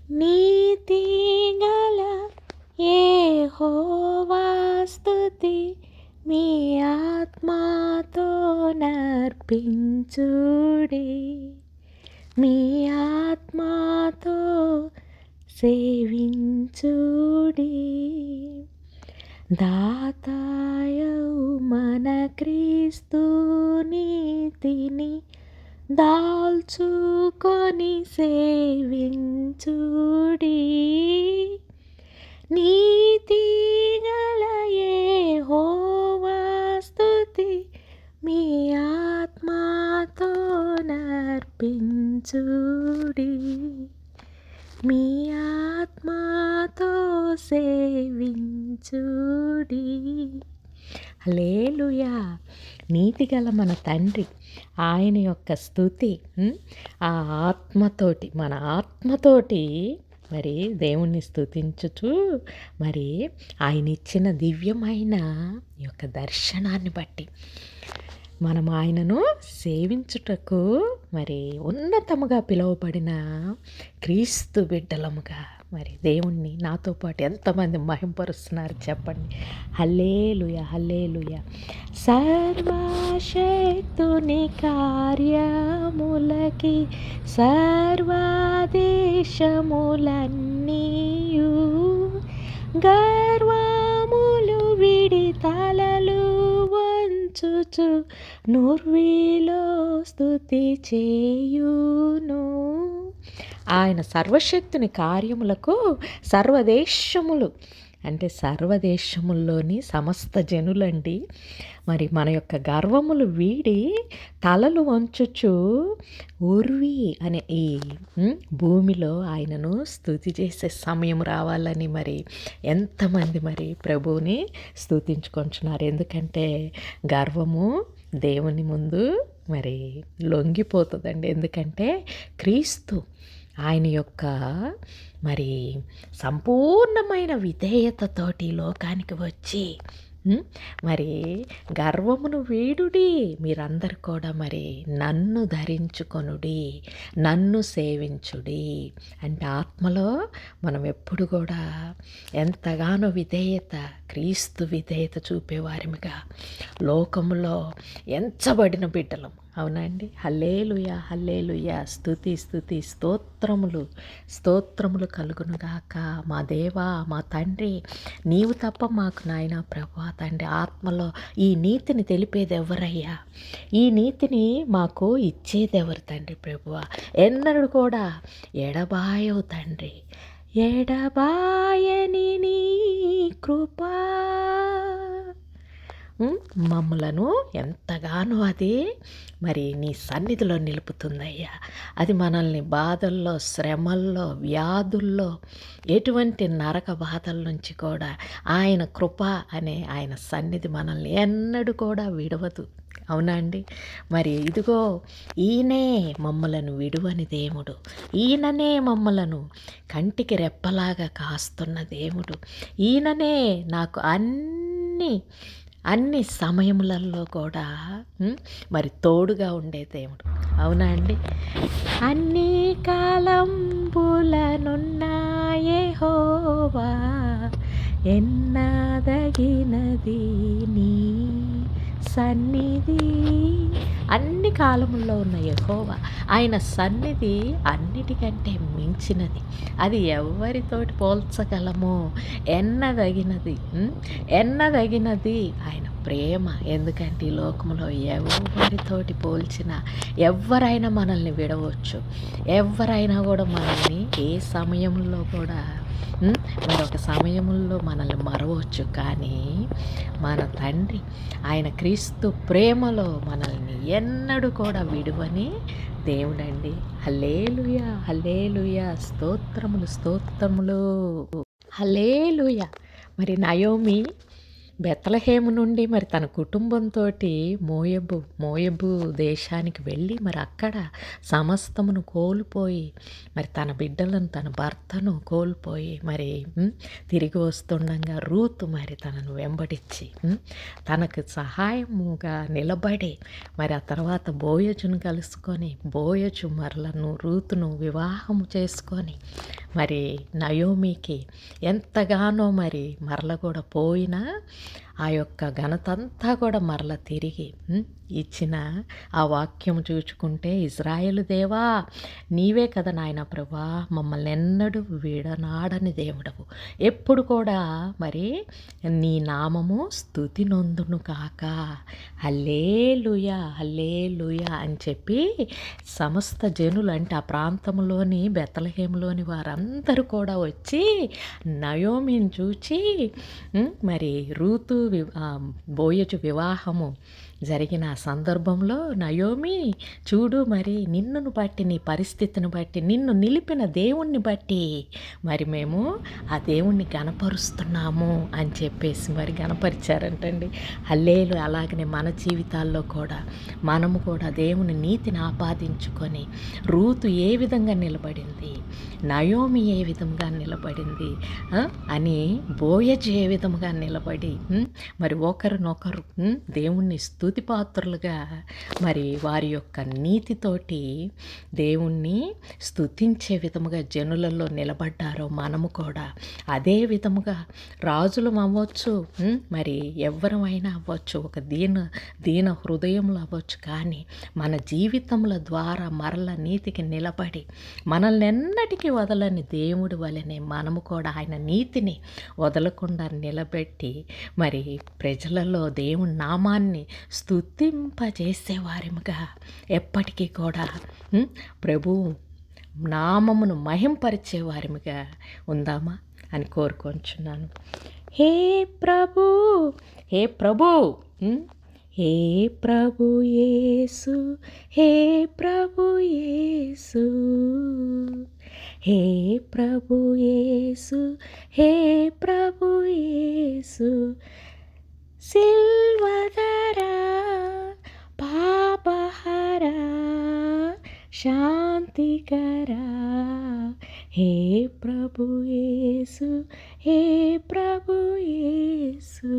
నీతి గల యెహోవా స్తుతి మీ ఆత్మతో నర్పించుడి, మీ ఆత్మతో సేవించుడి. దాతాయౌ మన క్రీస్తు నీతిని దాల్చుకొని సేవించుడి. నీతి గల యెహోవా స్తుతి మీ ఆత్మతో నర్పించుడి, మీ ఆత్మతో సేవించుడి. హల్లెలూయా. నీతిగల మన తండ్రి ఆయన యొక్క స్తుతి ఆ ఆత్మతోటి, మన ఆత్మతోటి మరి దేవుణ్ణి స్తుతించుచు మరి ఆయన ఇచ్చిన దివ్యమైన యొక్క దర్శనాన్ని బట్టి మనం ఆయనను సేవించుటకు మరి ఉన్నతముగా పిలువబడిన క్రీస్తు బిడ్డలముగా మరి దేవుణ్ణి నాతో పాటు ఎంతమంది మహింపరుస్తున్నారు చెప్పండి. హల్లెలూయా, హల్లెలూయా. సర్వశక్తుని కార్యములకి సర్వదేశములన్నీయు గర్వములు విడి తలలు వంచుచు నుర్విలో స్తుతి చేయును. ఆయన సర్వశక్తుని కార్యములకు సర్వదేశములు అంటే సర్వదేశముల్లోని సమస్త జనులండి మరి మన యొక్క గర్వములు వీడి తలలు వంచుచు ఉర్వి అనే ఈ భూమిలో ఆయనను స్తుతి చేసే సమయం రావాలని మరి ఎంతమంది మరి ప్రభువుని స్తుతించుకొంచున్నారు. ఎందుకంటే గర్వము దేవుని ముందు మరి లొంగిపోతుందండి. ఎందుకంటే క్రీస్తు ఆయన యొక్క మరి సంపూర్ణమైన విధేయతతోటి లోకానికి వచ్చి మరి గర్వమును వీడుడి, మీరందరూ కూడా మరి నన్ను ధరించుకొనుడి, నన్ను సేవించుడి. అంటే ఆత్మలో మనం ఎప్పుడు కూడా ఎంతగానో విధేయత, క్రీస్తు విధేయత చూపేవారిగా లోకములో ఎంచబడిన బిడ్డలం. అవునండి. హల్లెలూయా, హల్లెలూయా. స్తుతి స్తుతి స్తోత్రములు స్తోత్రములు కలుగునుగాక. మా దేవా, మా తండ్రి, నీవు తప్ప మాకు నాయన ప్రభువా తండ్రి ఆత్మలో ఈ నీతిని తెలిపేది ఎవరయ్యా? ఈ నీతిని మాకు ఇచ్చేది ఎవరు తండ్రి ప్రభువా? ఎన్నడూ కూడా ఎడబాయవు తండ్రి, ఎడబాయని నీ కృపా మమ్మలను ఎంతగానో అది మరి నీ సన్నిధిలో నిలుపుతుందయ్యా. అది మనల్ని బాధల్లో, శ్రమల్లో, వ్యాధుల్లో, ఎటువంటి నరక బాధల నుంచి కూడా ఆయన కృప అనే ఆయన సన్నిధి మనల్ని ఎన్నడూ కూడా విడవదు. అవునా అండి? మరి ఇదిగో ఈయనే మమ్మలను విడువని దేవుడు, ఈయననే మమ్మలను కంటికి రెప్పలాగా కాస్తున్న దేవుడు, ఈయననే నాకు అన్ని సమయములలో కూడా మరి తోడుగా ఉండే దేవుడు. అవునా అండి? అన్ని కాలంబులనున్న యెహోవా ఎన్నదగినది నీ సన్నిధి. అన్ని కాలముల్లో ఉన్న యెహోవా ఆయన సన్నిధి అన్నిటికంటే మించినది. అది ఎవరితోటి పోల్చగలమో? ఎన్నదగినది ఆయన ప్రేమ. ఎందుకంటే ఈ లోకంలో ఎవరితోటి పోల్చినా ఎవరైనా మనల్ని విడవచ్చు, ఎవరైనా కూడా మనల్ని ఏ సమయంలో కూడా మరొక సమయంలో మనల్ని మరవచ్చు. కానీ మన తండ్రి ఆయన క్రీస్తు ప్రేమలో మనల్ని ఎన్నడూ కూడా విడువని దేవుడండి. హల్లెలూయా, హల్లెలూయా. స్తోత్రములు స్తోత్రములు. హల్లెలూయా. మరి నయోమి బెత్లెహేము నుండి మరి తన కుటుంబంతోటి మోయబు దేశానికి వెళ్ళి మరి అక్కడ సమస్తమును కోల్పోయి మరి తన బిడ్డలను తన భర్తను కోల్పోయి మరి తిరిగి వస్తుండగా రూతు మరి తనను వెంబడించి తనకు సహాయముగా నిలబడి మరి ఆ తర్వాత బోయజును కలుసుకొని బోయజు మరలను రూతును వివాహం చేసుకొని మరి నయోమికి ఎంతగానో మరి మరల కూడా పోయినా ఆ యొక్క ఘనతంతా కూడా మరల తిరిగి ఇచ్చిన ఆ వాక్యం చూచుకుంటే ఇజ్రాయేలు దేవా నీవే కదా నాయన ప్రభా మమ్మల్ని ఎన్నడూ విడనాడని దేవుడవు, ఎప్పుడు కూడా మరి నీ నామము స్తుతి నొందును కాక, హల్లేలూయా హల్లేలూయా అని చెప్పి సమస్త జనులు అంటే ఆ ప్రాంతంలోని బెత్లెహేములోని వారందరూ కూడా వచ్చి నయోమిని చూచి మరి రూతు బోయజు వివాహము జరిగిన సందర్భంలో నయోమి చూడు మరి నిన్నును బట్టి నీ పరిస్థితిని బట్టి నిన్ను నిలిపిన దేవుణ్ణి బట్టి మరి మేము ఆ దేవుణ్ణి గణపరుస్తున్నాము అని చెప్పేసి మరి గణపరిచారంటండి. హల్లేలు. అలాగనే మన జీవితాల్లో కూడా మనము కూడా దేవుని నీతిని ఆపాదించుకొని రూతు ఏ విధంగా నిలబడింది, నయోమి ఏ విధంగా నిలబడింది అని బోయజు ఏ విధంగా నిలబడి మరి ఒకరినొకరు దేవుణ్ణి స్తుతిపాత్రులుగా మరి వారి యొక్క నీతితోటి దేవుణ్ణి స్తుతించే విధముగా జనులలో నిలబడ్డారో మనము కూడా అదే విధముగా రాజులం అవ్వచ్చు, మరి ఎవరమైనా అవ్వచ్చు, ఒక దీన హృదయంలో అవ్వచ్చు, కానీ మన జీవితముల ద్వారా మరల నీతికి నిలబడి మనల్ని ఎన్నటికీ వదలని దేవుడి వలనే మనము కూడా ఆయన నీతిని వదలకుండా నిలబెట్టి మరి ప్రజలలో దేవుని నామాన్ని స్తుతింపజేసేవారిముగా ఎప్పటికీ కూడా ప్రభు నామమును మహింపరిచేవారిముగా ఉందామా అని కోరుకొంచున్నాను. హే ప్రభు, హే ప్రభు, హే ప్రభు యేసు, హే ప్రభు యేసు, హే ప్రభు యేసు, హే ప్రభు యేసు, సిల్వధరా పాపహరా శాంతికరా, హే ప్రభు యేసు, హే ప్రభు యేసు.